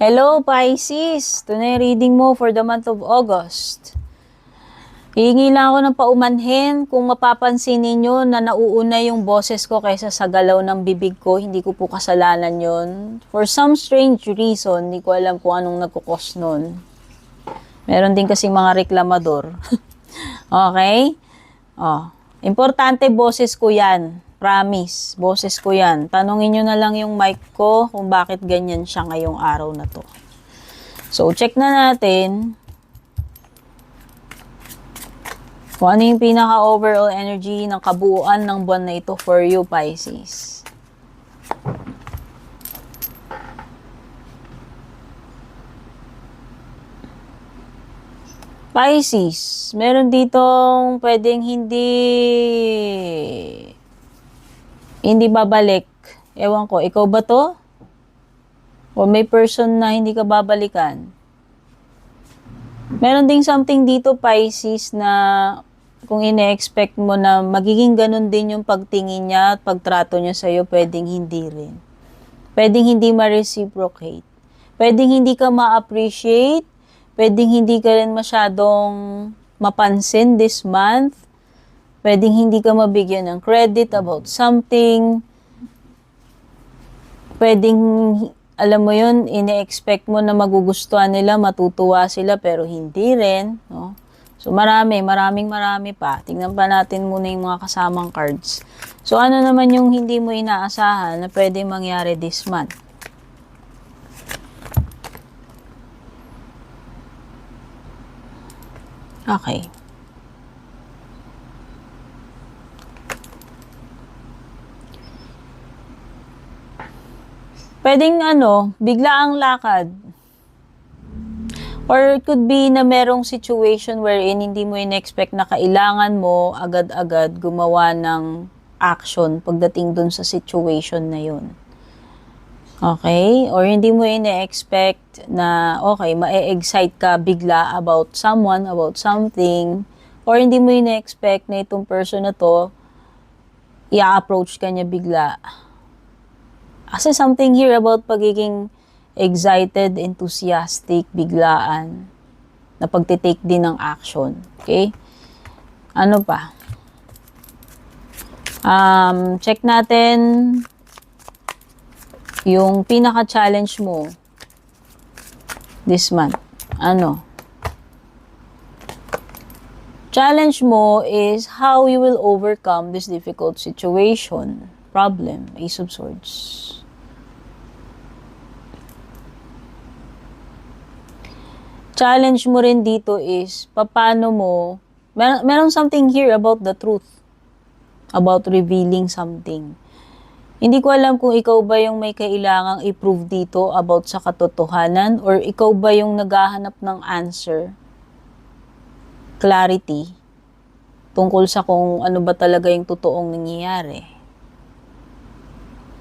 Hello, Pisces! Ito na yung reading mo for the month of August. Hihingi lang ako ng paumanhin kung mapapansin ninyo na nauuna yung boses ko kaysa sa galaw ng bibig ko. Hindi ko po kasalanan yon. For some strange reason, hindi ko alam kung anong nagkukos nun. Meron din kasi mga reklamador. Okay? Importante boses ko yan. Promise, boses ko yan. Tanungin nyo na lang yung mic ko kung bakit ganyan siya ngayong araw na to. So, check na natin kung ano yung pinaka-overall energy ng kabuuan ng buwan na ito for you, Pisces. Pisces, meron ditong pwedeng hindi babalik. Ewan ko, ikaw ba to? O may person na hindi ka babalikan? Meron ding something dito, Pisces, na kung ine-expect mo na magiging ganun din yung pagtingin niya at pagtrato niya sa'yo, pwedeng hindi rin. Pwedeng hindi ma-reciprocate. Pwedeng hindi ka ma-appreciate. Pwedeng hindi ka rin masyadong mapansin this month. Pwedeng hindi ka mabigyan ng credit about something. Pwedeng, alam mo yun, ine-expect mo na magugustuhan nila, matutuwa sila, pero hindi rin. No? So, maraming pa. Tingnan pa natin muna yung mga kasamang cards. So, ano naman yung hindi mo inaasahan na pwedeng mangyari this month? Okay. Pwedeng bigla ang lakad. Or it could be na merong situation wherein hindi mo in-expect na kailangan mo agad-agad gumawa ng action pagdating dun sa situation na yun. Okay? Or hindi mo in-expect na, okay, ma-excite ka bigla about someone, about something. Or hindi mo in-expect na itong person na to, i-approach ka niya bigla. Kasi something here about pagiging excited, enthusiastic, biglaan, na pagtitake din ng action. Okay? Ano pa? Check natin yung pinaka-challenge mo this month. Challenge mo is how you will overcome this difficult situation. Problem, Ace of Swords. Challenge mo rin dito is, paano mo, meron something here about the truth, about revealing something. Hindi ko alam kung ikaw ba yung may kailangang i-prove dito about sa katotohanan, or ikaw ba yung naghahanap ng answer, clarity, tungkol sa kung ano ba talaga yung totoong nangyayari.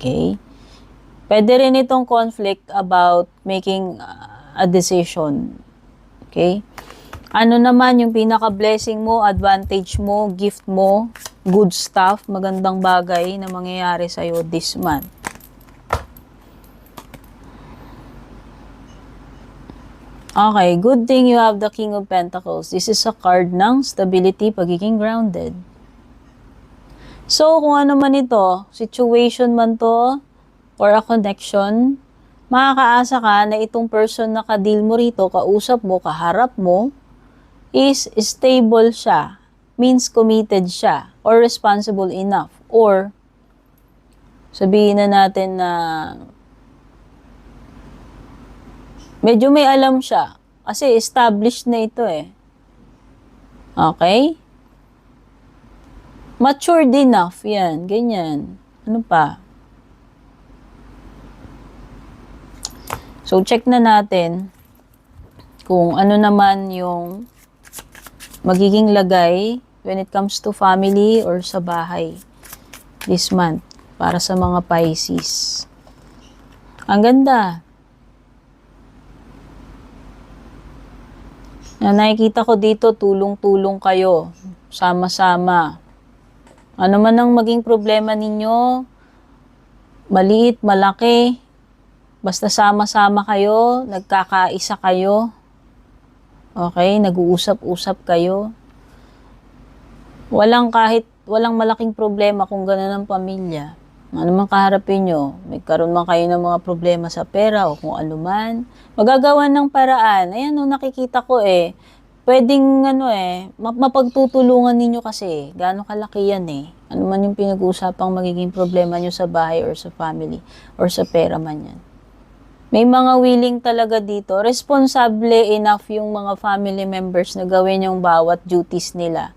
Okay? Pwede rin itong conflict about making a decision. Okay? Ano naman yung pinaka-blessing mo, advantage mo, gift mo, good stuff, magandang bagay na mangyayari sa'yo this month? Okay, good thing you have the King of Pentacles. This is a card ng stability, pagiging grounded. So, kung ano man ito, situation man to, or a connection, makakaasa ka na itong person na ka-deal mo rito, kausap mo, kaharap mo, is stable siya, means committed siya, or responsible enough, or sabihin na natin na medyo may alam siya, kasi established na ito eh. Okay? Matured enough, yan, ganyan. Ano pa? So, check na natin kung ano naman yung magiging lagay when it comes to family or sa bahay this month para sa mga Pisces. Ang ganda. Na nakikita ko dito, tulong-tulong kayo, sama-sama. Ano man ang maging problema ninyo, maliit, malaki, Basta sama-sama kayo, nagkakaisa kayo, okay, nag-uusap-usap kayo. Walang malaking problema kung gano'n ang pamilya. Ano man kaharapin nyo, may karoon man kayo ng mga problema sa pera o kung ano man, magagawan ng paraan. Ayan, no, nakikita ko pwedeng mapagtutulungan ninyo kasi, gaano kalaki yan Ano man yung pinag-uusapang magiging problema nyo sa bahay or sa family or sa pera man yan. May mga willing talaga dito, responsable enough yung mga family members na gawin yung bawat duties nila,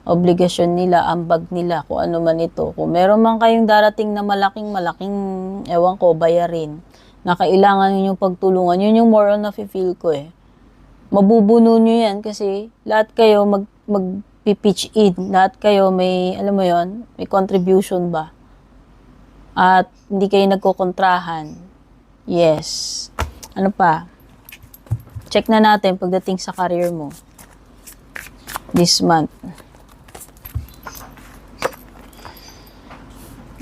obligasyon nila, ambag nila, kung ano man ito. Kung meron man kayong darating na malaking, ewan ko, bayarin, na kailangan ninyong pagtulungan, yun yung more on na-feel ko Mabubuno nyo yan kasi lahat kayo mag-pitch in. Lahat kayo may, alam mo yon, may contribution ba? At hindi kayo nagkokontrahan. Yes. Ano pa? Check na natin pagdating sa career mo. This month.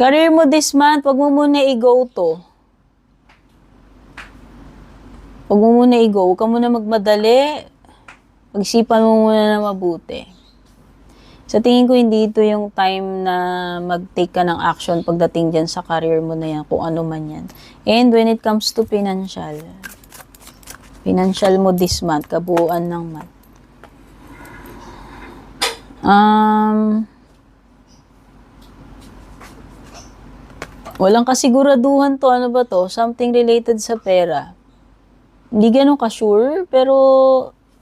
Career mo this month, wag mo muna i-go to. Huwag mo muna i-go. Huwag ka muna magmadali. Pag-isipan mo muna na mabuti. Sa tingin ko, hindi ito yung time na mag-take ka ng action pagdating dyan sa career mo na yan, kung ano man yan. And when it comes to financial mo this month, kabuuan ng month. Walang kasiguraduhan to. Ano ba to? Something related sa pera. Hindi ganun ka-sure, pero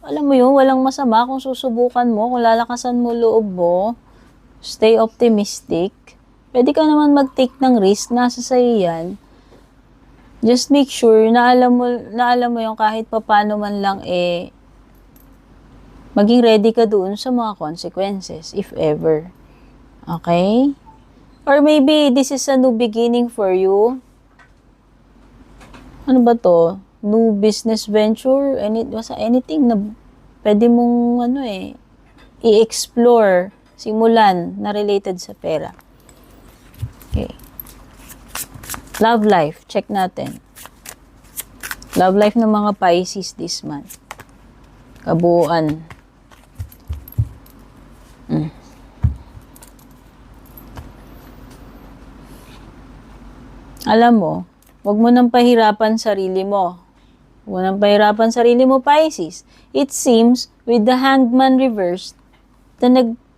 alam mo yun, walang masama kung susubukan mo, kung lalakasan mo loob mo, stay optimistic. Pwede ka naman mag-take ng risk, nasa sa'yo yan. Just make sure na alam mo yung kahit papano man lang maging ready ka doon sa mga consequences, if ever. Okay? Or maybe this is a new beginning for you. Ano ba to? New business venture, anything na pwede mong i-explore, simulan na related sa pera. Okay. Love life, check natin. Love life ng mga Pisces this month. Kabuuan. Alam mo, wag mo nang pahirapan sarili mo. Unang pahirapan sarili mo, Pisces. It seems, with the Hangman reversed,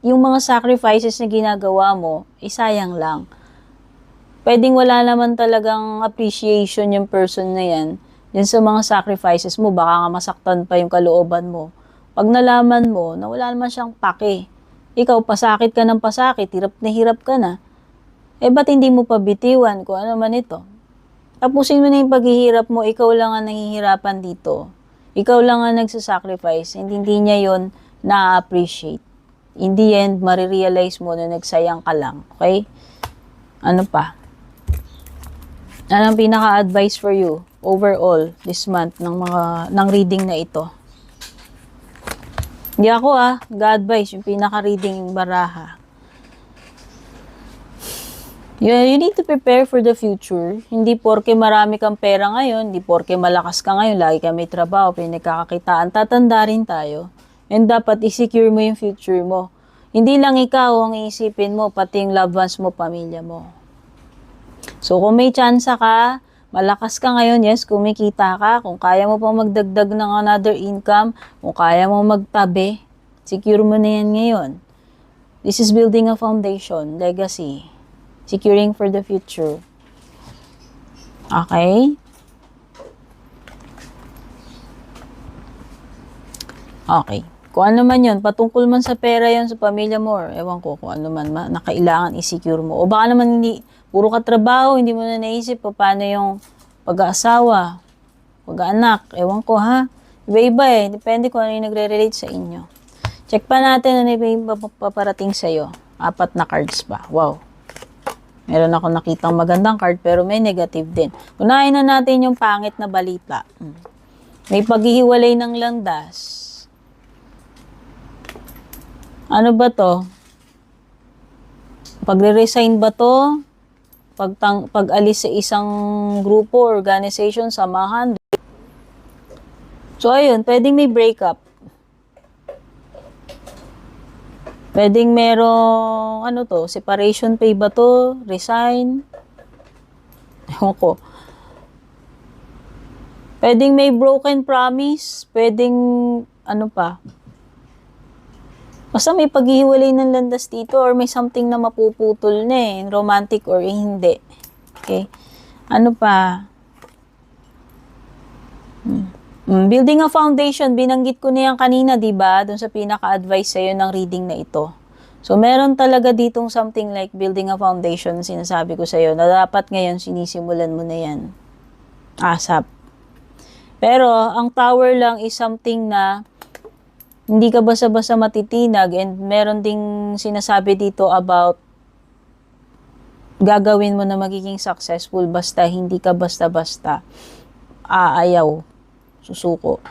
yung mga sacrifices na ginagawa mo, sayang lang. Pwedeng wala naman talagang appreciation yung person na yan. Yan sa mga sacrifices mo, baka nga masaktan pa yung kalooban mo. Pag nalaman mo na wala naman siyang pake, ikaw pasakit ka ng pasakit, hirap ka na, ba't hindi mo pa bitiwan kung ano man ito? Tapusin mo na yung paghihirap mo, ikaw lang ang nahihirapan dito. Ikaw lang ang nagsasacrifice, hindi niya yon na-appreciate. In the end, marirealize mo na nagsayang ka lang. Okay? Ano pa? Ano ang pinaka-advice for you overall this month ng reading na ito? Hindi ako ga-advise yung pinaka-reading baraha. You need to prepare for the future. Hindi porke marami kang pera ngayon, hindi porke malakas ka ngayon, lagi ka may trabaho, pinagkakakitaan, tatanda rin tayo. And dapat i-secure mo yung future mo. Hindi lang ikaw ang iisipin mo, pati yung loved ones mo, pamilya mo. So kung may chance ka, malakas ka ngayon, yes, kumikita ka, kung kaya mo pang magdagdag ng another income, kung kaya mo magtabi, secure mo na yan ngayon. This is building a foundation, legacy. Securing for the future. Okay? Okay. Kung ano man yun, patungkol man sa pera yan sa pamilya mo, or ewan ko kung ano man na kailangan i-secure mo. O baka naman hindi, puro ka trabaho, hindi mo na naisip paano yung pag-aasawa, pag-aanak, ewan ko Iba-iba depende kung ano yung nagre-relate sa inyo. Check pa natin ano yung paparating sa'yo. 4 na cards pa. Wow. Meron ako nakitang magandang card pero may negative din. Unahin na natin yung pangit na balita. May paghihiwalay ng landas. Ano ba to? Pagre-resign ba to? pag-alis sa isang grupo, organization, samahan. So, ayun, pwedeng may breakup. Pwedeng merong, ano to, separation pay ba to? Resign? Ewan ko. Pwedeng may broken promise. Pwedeng, ano pa. Basta may paghihiwalay ng landas dito or may something na mapuputol na eh. Romantic or hindi. Okay? Ano pa? Building a foundation, binanggit ko na yan kanina, di ba? Doon sa pinaka-advice sa'yo ng reading na ito. So, meron talaga ditong something like building a foundation, sinasabi ko sa'yo, na dapat ngayon sinisimulan mo na yan. ASAP. Pero, ang tower lang is something na hindi ka basta-basta matitinag and meron ding sinasabi dito about gagawin mo na magiging successful basta hindi ka basta-basta aayaw. Susuko.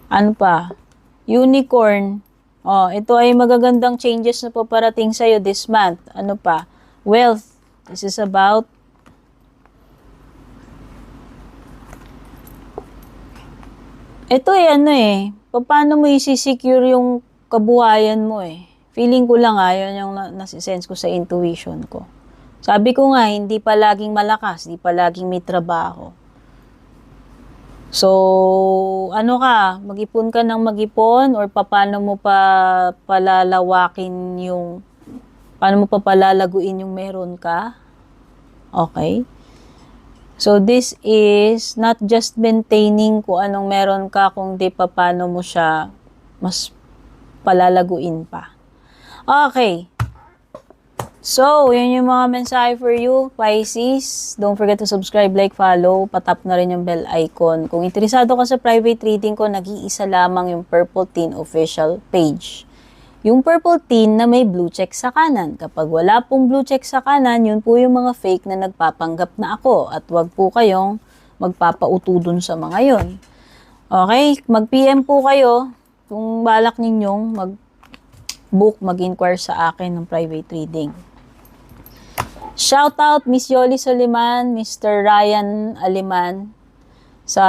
Ano pa? Unicorn. Oh, ito ay magagandang changes na paparating sa'yo this month. Ano pa? Wealth. This is about ito eh, ano eh. Paano mo isi-secure yung kabuhayan mo eh. Feeling ko lang yun yung nasisense ko sa intuition ko. Sabi ko nga, hindi pa laging malakas, hindi pa laging may trabaho. So, ano ka, mag-ipon ka ng mag-ipon or paano mo pa palalawakin yung, paano mo pa palalaguin yung meron ka? Okay? So, this is not just maintaining kung anong meron ka, kundi paano mo siya mas palalaguin pa. Okay. So, yun yung mga mensahe for you, Pisces. Don't forget to subscribe, like, follow. Patap na rin yung bell icon. Kung interesado ka sa private reading ko, nag-iisa lamang yung Purple Teen official page. Yung Purple Teen na may blue check sa kanan. Kapag wala pong blue check sa kanan, yun po yung mga fake na nagpapanggap na ako. At wag po kayong magpapauto dun sa mga yon. Okay? Mag-PM po kayo kung balak ninyong mag-book, mag-inquire sa akin ng private reading. Shout out Miss Yoli Soliman, Mr. Ryan Aliman sa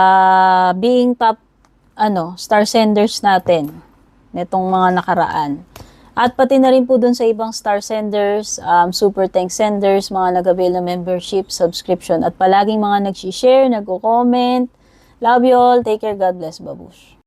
being top star senders natin nitong mga nakaraan. At pati na rin po dun sa ibang star senders, super thanks senders, mga nag-avail na membership, subscription at palaging mga nag-share, nag-comment. Love you all. Take care. God bless. Babush.